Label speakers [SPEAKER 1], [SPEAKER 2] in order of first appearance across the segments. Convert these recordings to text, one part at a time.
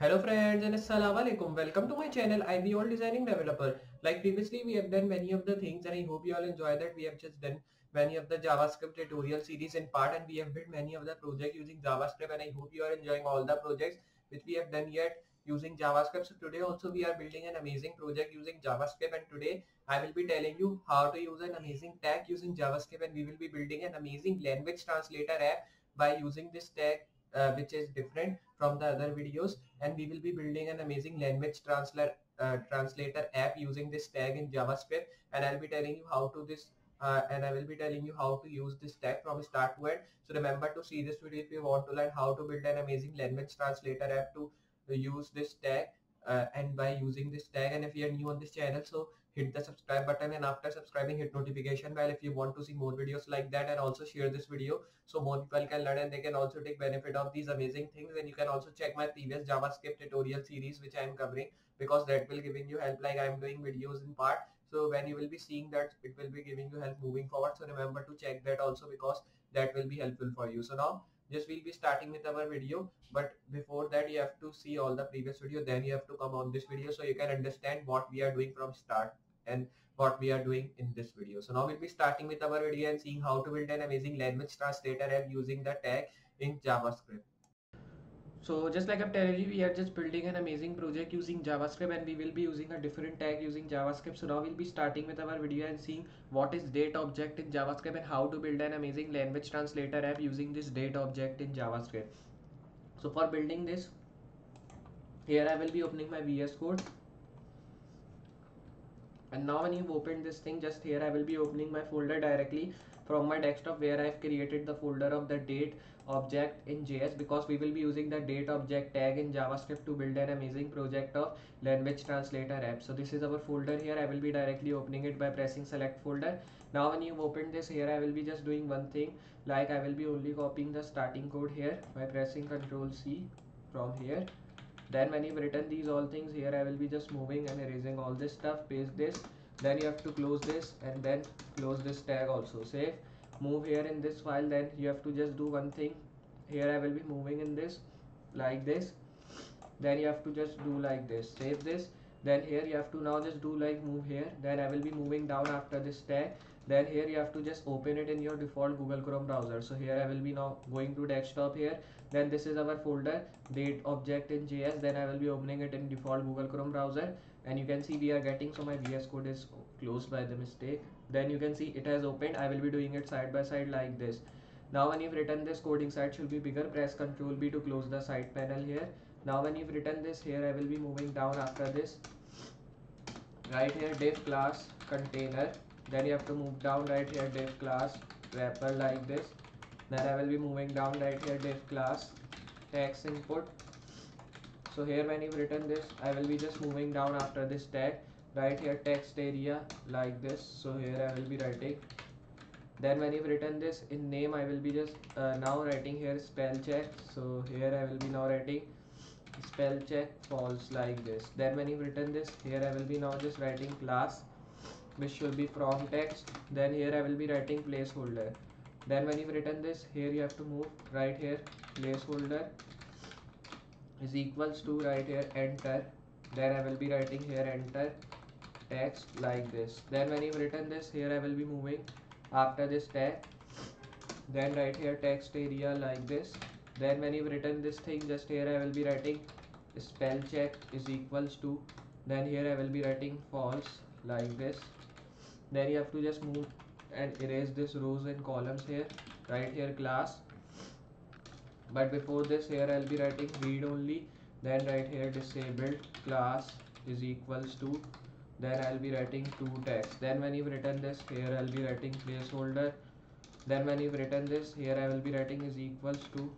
[SPEAKER 1] Hello friends and assalamu alaikum. Welcome to my channel. I'm the all designing developer. Like previously we have done many of the things and I hope you all enjoy that. We have just done many of the JavaScript tutorial series in part and we have built many of the projects using JavaScript and I hope you are enjoying all the projects which we have done yet using JavaScript. So today also we are building an amazing project using JavaScript and today I will be telling you how to use an amazing tag using JavaScript and we will be building an amazing language translator app by using this tag which is different from the other videos, and we will be building an amazing language translator app using this tag in JavaScript, and I'll be telling you how to this and I will be telling you how to use this tag from start to end. So remember to see this video if you want to learn how to build an amazing language translator app to use this tag and by using this tag. And if you are new on this channel, so hit the subscribe button, and after subscribing hit notification bell if you want to see more videos like that, and also share this video so more people can learn and they can also take benefit of these amazing things. And you can also check my previous JavaScript tutorial series which I am covering, because that will giving you help, like I am doing videos in part. So when you will be seeing that, it will be giving you help moving forward. So remember to check that also, because that will be helpful for you. So now just we'll be starting with our video, but before that you have to see all the previous video, then you have to come on this video so you can understand what we are doing from start and what we are doing in this video. So now we'll be starting with our video and seeing how to build an amazing language translator app using the tag in JavaScript. So just like I've told you, we are just building an amazing project using JavaScript and we will be using a different tag using JavaScript. So now we'll be starting with our video and seeing what is date object in JavaScript and how to build an amazing language translator app using this date object in JavaScript. So for building this, here I will be opening my VS Code. And now when you open this thing, just here I will be opening my folder directly from my desktop where I've created the folder of the date object in JS, because we will be using the date object tag in JavaScript to build an amazing project of language translator app. So this is our folder here. I will be directly opening it by pressing select folder. Now when you open this, here I will be just doing one thing, like I will be only copying the starting code here by pressing Ctrl C from here. Then when you've written these all things, here I will be just moving and erasing all this stuff, paste this, then you have to close this and then close this tag also, save, move here in this file. Then you have to just do one thing, here I will be moving in this like this, then you have to just do like this, save this. Then here you have to now just do like move here, then I will be moving down after this tag. Then here you have to just open it in your default Google Chrome browser. So here I will be now going to desktop here, then this is our folder date object in JS, then I will be opening it in default Google Chrome browser, and you can see we are getting, so my VS Code is closed by the mistake. Then you can see it has opened. I will be doing it side by side like this. Now when you've written this, coding side should be bigger, press Ctrl B to close the side panel here. Now when you've written this, here I will be moving down after this, right here div class container, then you have to move down right here div class wrapper like this. Then I will be moving down right here div class text input. So here when you've written this, I will be just moving down after this tag, right here text area like this. So here I will be writing. Then when you've written this, in name I will be just now writing here spell check. So here I will be now writing spell check false like this. Then when you've written this, here I will be now just writing class which should be from text. Then here I will be writing placeholder. Then when you've written this, here you have to move right here placeholder is equals to right here enter. Then I will be writing here enter text like this. Then when you've written this, here I will be moving after this tag, then right here text area like this. Then when you've written this thing, just here I will be writing spell check is equals to, then here I will be writing false like this. Then you have to just move and erase this rows and columns here, right here class, but before this, here I'll be writing read only. Then right here disabled class is equals to, then I'll be writing to text. Then when you've written this, here I'll be writing placeholder. Then when you've written this, here I will be writing is equals to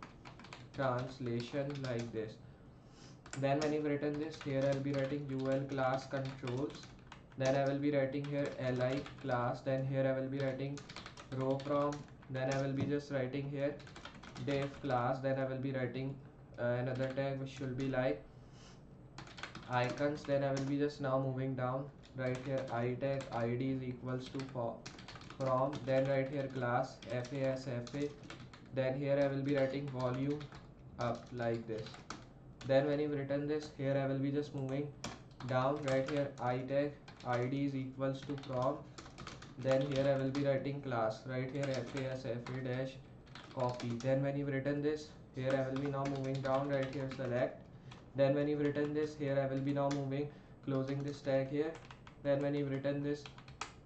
[SPEAKER 1] translation like this. Then when you've written this, here I'll be writing ul class controls. Then I will be writing here li class. Then here I will be writing row from. Then I will be just writing here div class. Then I will be writing another tag which should be like icons. Then I will be just now moving down right here I tag id is equals to from. Then right here class FAS FA. Then here I will be writing volume up like this. Then when you've written this, here I will be just moving down. Right here I tag id is equals to from. Then here I will be writing class. Right here fa dash copy. Then when you've written this, here I will be now moving down. Right here select. Then when you've written this, here I will be now moving, closing this tag here. Then when you've written this,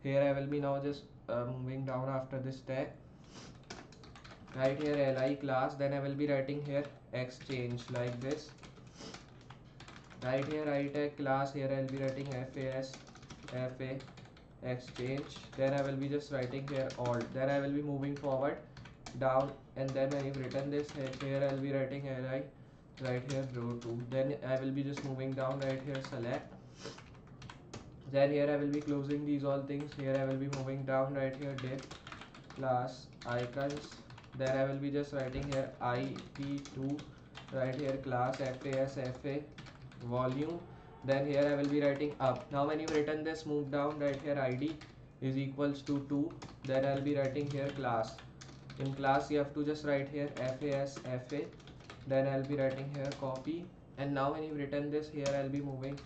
[SPEAKER 1] here I will be now just moving down after this tag. Right here li class. Then I will be writing here exchange like this. Right here I tag class. Here I will be writing fa exchange. Then I will be just writing here alt. Then I will be moving forward down, and then when you've written this, here I will be writing li right here row 2. Then I will be just moving down. Right here select. Then here I will be closing these all things. Here I will be moving down. Right here div class icons. Then I will be just writing here ip2. Right here class fa volume. Then here I will be writing up. Now when you've written this, move down. Right here id is equals to 2. Then I'll be writing here class. In class you have to just write here fa. Then I'll be writing here copy. And now when you've written this, here I'll be moving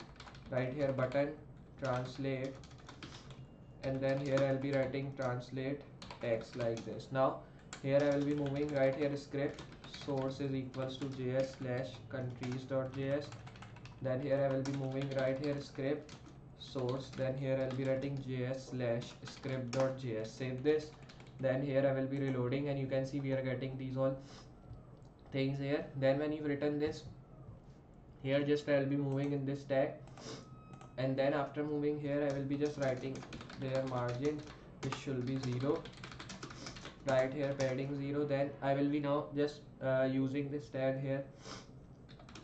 [SPEAKER 1] right here button translate, and then here I'll be writing translate text like this. Now here I will be moving right here script source is equals to js slash countries.js. Then here I will be moving right here script source. Then here I'll be writing js slash script.js. Save this. Then here I will be reloading, and you can see we are getting these all things here. Then when you've written this, here just I'll be moving in this tag, and then after moving here I will be just writing their margin which should be 0. Right here padding 0. Then I will be now just using this tag here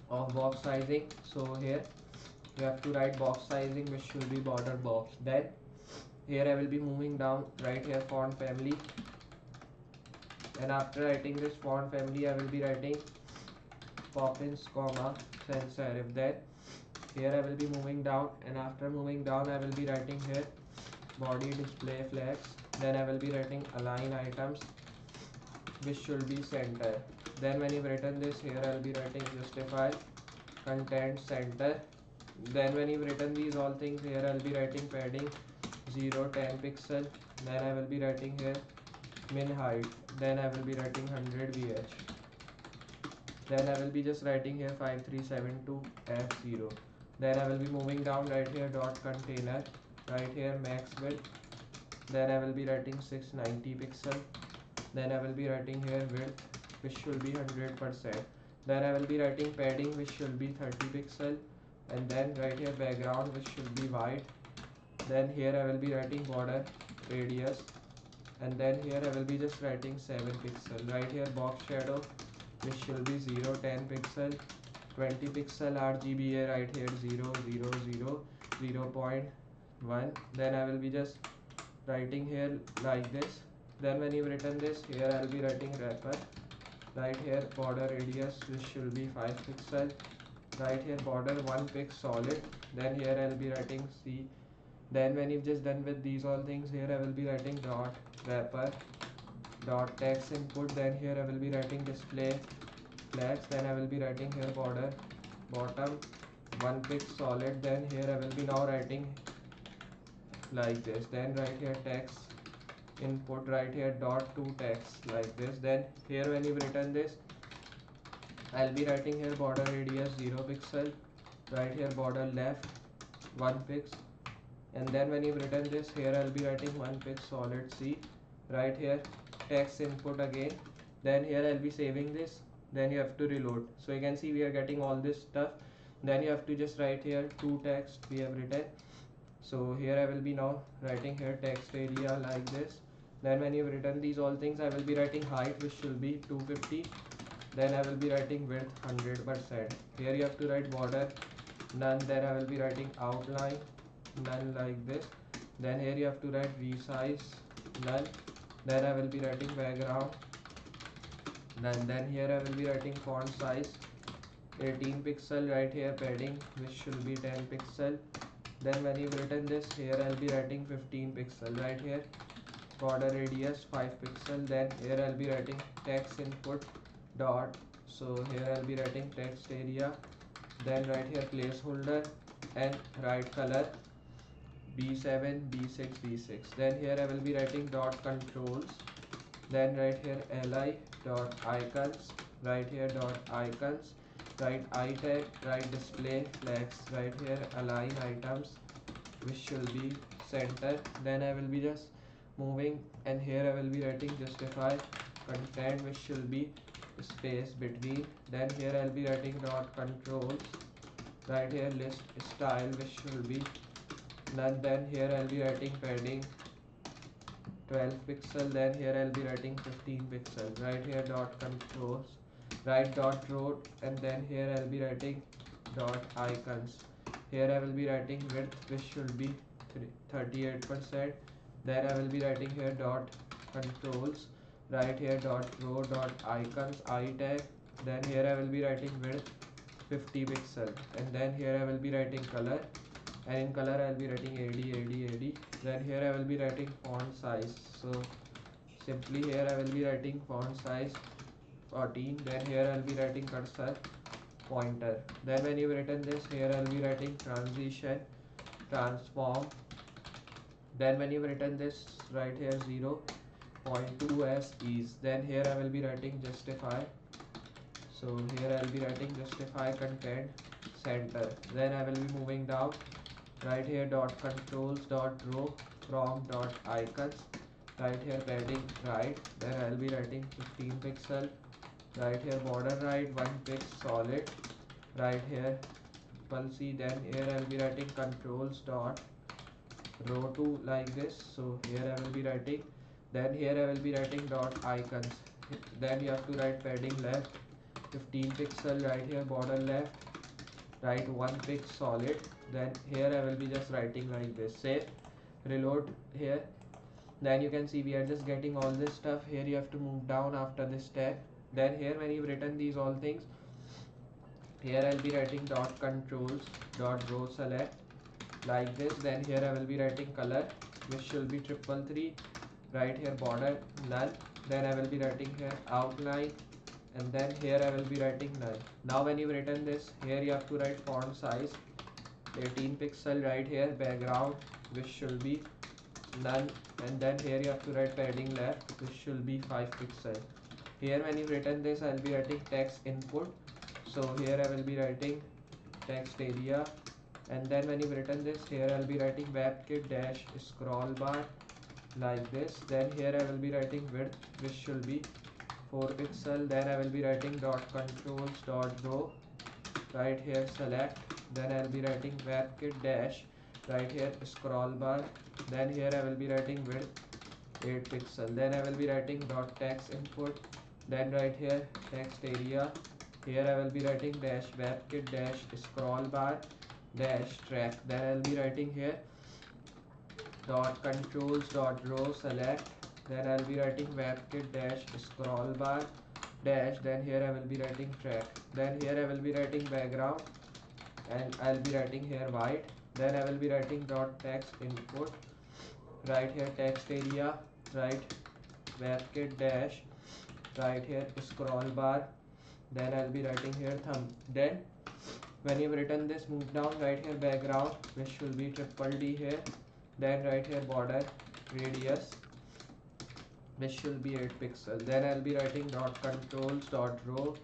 [SPEAKER 1] of box sizing. So here you have to write box sizing which should be border box. Then here I will be moving down. Right here font family, and after writing this font family I will be writing Poppins comma sans serif. Then here I will be moving down, and after moving down I will be writing here body display flags. Then I will be writing align items which should be center. Then when you've written this, here I will be writing justify content center. Then when you've written these all things, here I will be writing padding 10 pixel. Then I will be writing here min height. Then I will be writing 100 vh. Then I will be just writing here 5372 f0. Then I will be moving down. Right here dot container. Right here max width. Then I will be writing 690 pixel. Then I will be writing here width which should be 100%. Then I will be writing padding which should be 30 pixel, and then right here background which should be white. Then here I will be writing border radius, and then here I will be just writing 7 pixel. Right here box shadow which should be 10 pixel, 20 pixel RGBA. Right here 0.1. Then I will be just writing here like this. Then when you've written this, here I will be writing wrapper. Right here border radius which should be 5 pixel. Right here border 1 pix solid. Then here I will be writing C. Then when you've just done with these all things, here I will be writing dot wrapper dot text input. Then here I will be writing display flags. Then I will be writing here border bottom 1 pix solid. Then here I will be now writing like this. Then right here text input. Right here dot to text like this. Then here when you've written this, I'll be writing here border radius 0 pixel. Right here border left 1 pix. And then when you've written this, here I'll be writing 1 pix solid C. Right here text input again. Then here I'll be saving this. Then you have to reload. So you can see we are getting all this stuff. Then you have to just write here to text we have written. So here I will be now writing here text area like this. Then when you've written these all things, I will be writing height which should be 250. Then I will be writing width 100%. Here you have to write border none. Then I will be writing outline none like this. Then here you have to write resize none. Then I will be writing background none. Then here I will be writing font size 18 pixel. Right here padding which should be 10 pixel. Then when you've written this, here I'll be writing 15 pixel. Right here border radius 5 pixel. Then here I'll be writing text input dot So here I'll be writing text area, then right here placeholder and right color B7, B6, B6. Then here I will be writing dot controls, then right here li dot icons, right here dot icons, right I tag, right display flex, right here align items which should be center. Then I will be just moving, and here I will be writing justify content which should be space between. Then here I'll be writing dot controls, right here list style which should be none. Then here I'll be writing padding 12 pixel. Then here I'll be writing 15 pixel. Right here dot controls, right dot row, and then here I'll be writing dot icons. Here I will be writing width which should be 38%. Then I will be writing here dot controls, right here dot row dot icons I tag. Then here I will be writing width 50 pixel, and then here I will be writing color, and in color I will be writing AD. Then here I will be writing font size, so simply here I will be writing font size 14. Then here I will be writing cursor pointer. Then when you've written this, here I will be writing transition transform. Then when you've written this, right here 0.2 as ease. Then here I will be writing justify, so here I will be writing justify content center. Then I will be moving down, right here dot controls dot row from dot icons, right here padding right. Then I will be writing 15 pixel, right here border right 1 pix solid, right here C. Then here I will be writing controls dot row 2 like this, so here I will be writing. Then here I will be writing dot icons. Then you have to write padding left 15 pixel, right here border left right 1 pix solid. Then here I will be just writing like this. Save, reload here. Then you can see we are just getting all this stuff. Here you have to move down after this tab. Then here when you've written these all things, here I'll be writing dot controls dot row select like this. Then here I will be writing color which should be 333, right here border null. Then I will be writing here outline, and then here I will be writing null. Now when you've written this, here you have to write font size 18 pixel, right here background which should be none, and then here you have to write padding left which should be 5 pixel. Here when you've written this, I'll be writing text input, so here I will be writing text area. And then when you've written this, here I'll be writing WebKit dash scroll bar like this. Then here I will be writing width which should be 4 pixel. Then I will be writing dot controls dot row, right here select. Then I'll be writing WebKit dash, right here scroll bar. Then here I will be writing width 8 pixel. Then I will be writing dot text input. Then right here text area. Here I will be writing dash WebKit dash scroll bar dash track. Then I'll be writing here dot controls dot row select. Then I'll be writing WebKit dash scroll bar dash. Then here I will be writing track. Then here I will be writing background, and I'll be writing here white. Then I will be writing dot text input, right here text area, right WebKit dash, right here scroll bar. Then I'll be writing here thumb. Then when you've written this, move down, right here background which will be triple D here. Then right here border radius which should be 8 pixel. Then I'll be writing dot controls dot row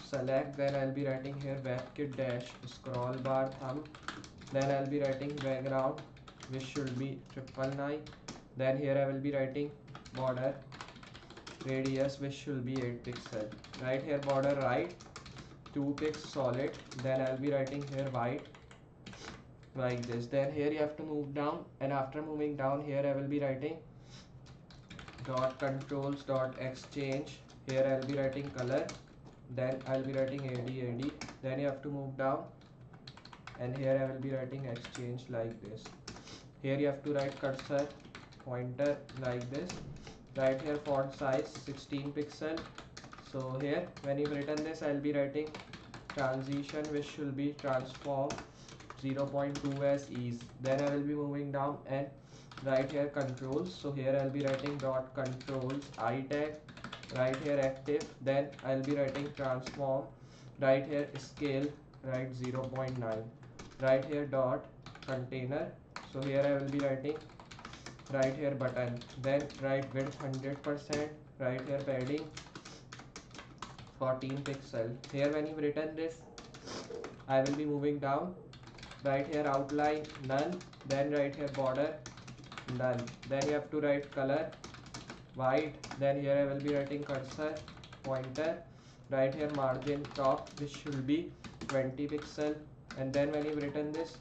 [SPEAKER 1] select. Then I'll be writing here WebKit dash scroll bar thumb. Then I'll be writing background which should be 999. Then here I will be writing border radius which should be 8 pixel. Right here border right 2 pix solid. Then I'll be writing here white like this. Then here you have to move down, and after moving down, here I will be writing dot controls dot exchange. Here I'll be writing color. Then I'll be writing AD. Then you have to move down, and here I will be writing exchange like this. Here you have to write cursor pointer like this. Right here font size 16 pixel. So here when you've written this, I'll be writing transition which should be transform 0.2 as ease. Then I will be moving down, and right here controls, so here I'll be writing dot controls I tag. right here active, then I'll be writing transform, right here scale, right 0.9, right here dot container. So here I will be writing right here button, then right width 100%, right here padding 14 pixel. Here when you written this, I will be moving down, right here outline none, then right here border none, then you have to write color white, then here I will be writing cursor pointer, right here margin top which should be 20 pixel, and then when you've written this,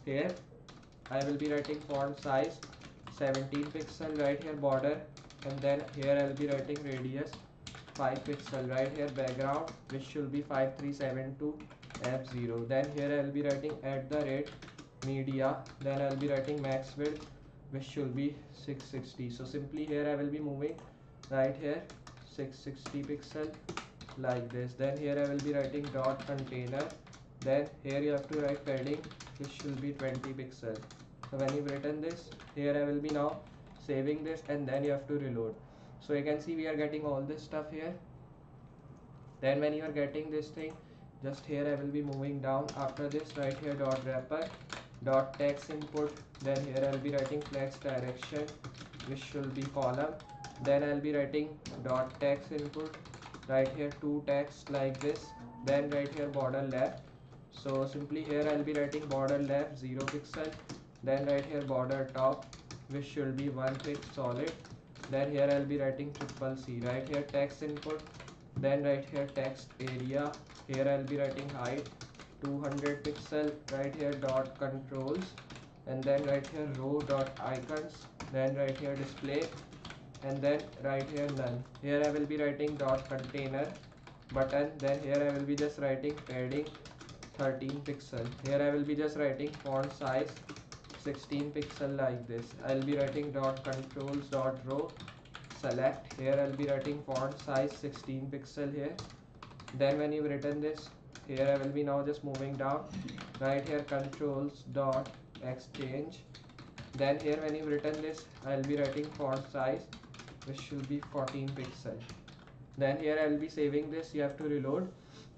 [SPEAKER 1] here I will be writing font size 17 pixel, right here border, and then here I will be writing radius 5 pixel, right here background which should be 5372 f0, then here I will be writing @media, then I will be writing max width which should be 660. So simply here I will be moving right here 660 pixel like this, then here I will be writing dot container, then here you have to write padding which should be 20 pixel. So when you've written this, here I will be now saving this, and then you have to reload. So you can see we are getting all this stuff here. Then when you are getting this thing, just here I will be moving down. After this, right here dot wrapper dot text input, then here I'll be writing flex direction which should be column, then I'll be writing dot text input, right here two text like this, then right here border left. So simply here I'll be writing border left 0 pixel, then right here border top which should be 1 pic solid, then here I'll be writing triple C, right here text input, then right here text area, here I'll be writing height 200 pixel, right here dot controls, and then right here row dot icons, then right here display, and then right here none. Here I will be writing dot container button, then here I will be just writing padding 13 pixel, here I will be just writing font size 16 pixel like this. I'll be writing dot controls dot row select, here I'll be writing font size 16 pixel here. Then when you've written this, here I will be now just moving down, right here controls dot exchange, then here when you've written this, I'll be writing font size which should be 14 pixel. Then here I will be saving this, you have to reload.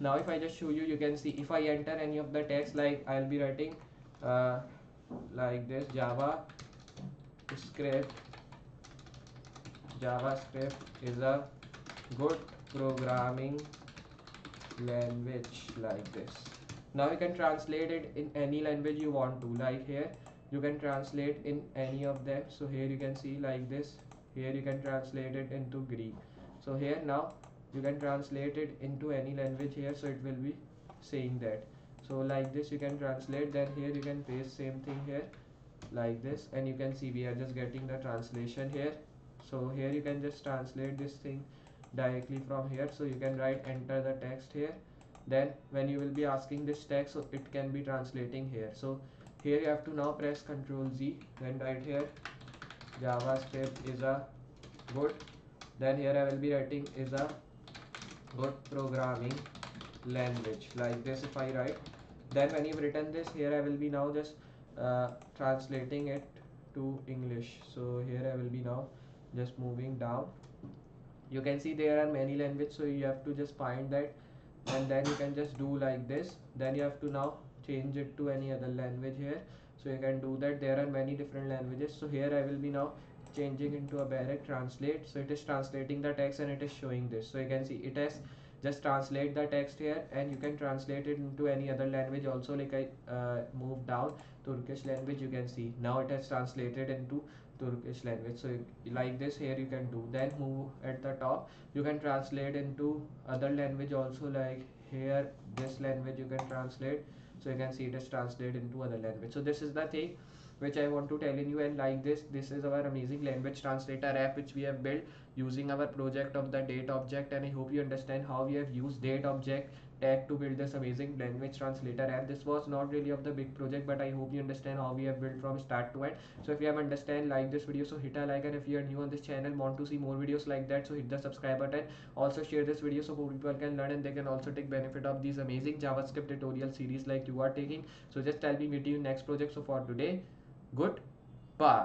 [SPEAKER 1] Now if I just show you, you can see if I enter any of the text, like I'll be writing like this JavaScript is a good programming language like this. Now you can translate it in any language you want to, like here you can translate in any of them. So here you can see like this, here you can translate it into Greek. So here now you can translate it into any language here, so it will be saying that. So like this you can translate, then here you can paste same thing here like this, and you can see we are just getting the translation here. So here you can just translate this thing directly from here, so you can write enter the text here, then when you will be asking this text, so it can be translating here. So here you have to now press Ctrl Z, then right here JavaScript is a good, then here I will be writing is a good programming language like this. If I write, then when you've written this, here I will be now just translating it to English. So here I will be now just moving down. You can see there are many languages, so you have to just find that, and then you can just do like this. Then you have to now change it to any other language here, so you can do that. There are many different languages. So here I will be now changing into a direct translate, so it is translating the text and it is showing this. So you can see it has just translate the text here, and you can translate it into any other language also. Like I move down Turkish language, you can see now it has translated into Turkish language. So like this here you can do. Then move at the top, you can translate into other language also, like here this language you can translate. So you can see it is translated into other language. So this is the thing which I want to tell in you. And like this is our amazing language translator app which we have built using our project of the date object, and I hope you understand how we have used date object tag to build this amazing language translator app. This was not really of the big project, but I hope you understand how we have built from start to end. So if you have understand, like this video, so hit a like, and if you are new on this channel, want to see more videos like that, so hit the subscribe button. Also share this video so more people can learn and they can also take benefit of these amazing JavaScript tutorial series like you are taking. So just tell me, meet you next project. So for today, goodbye.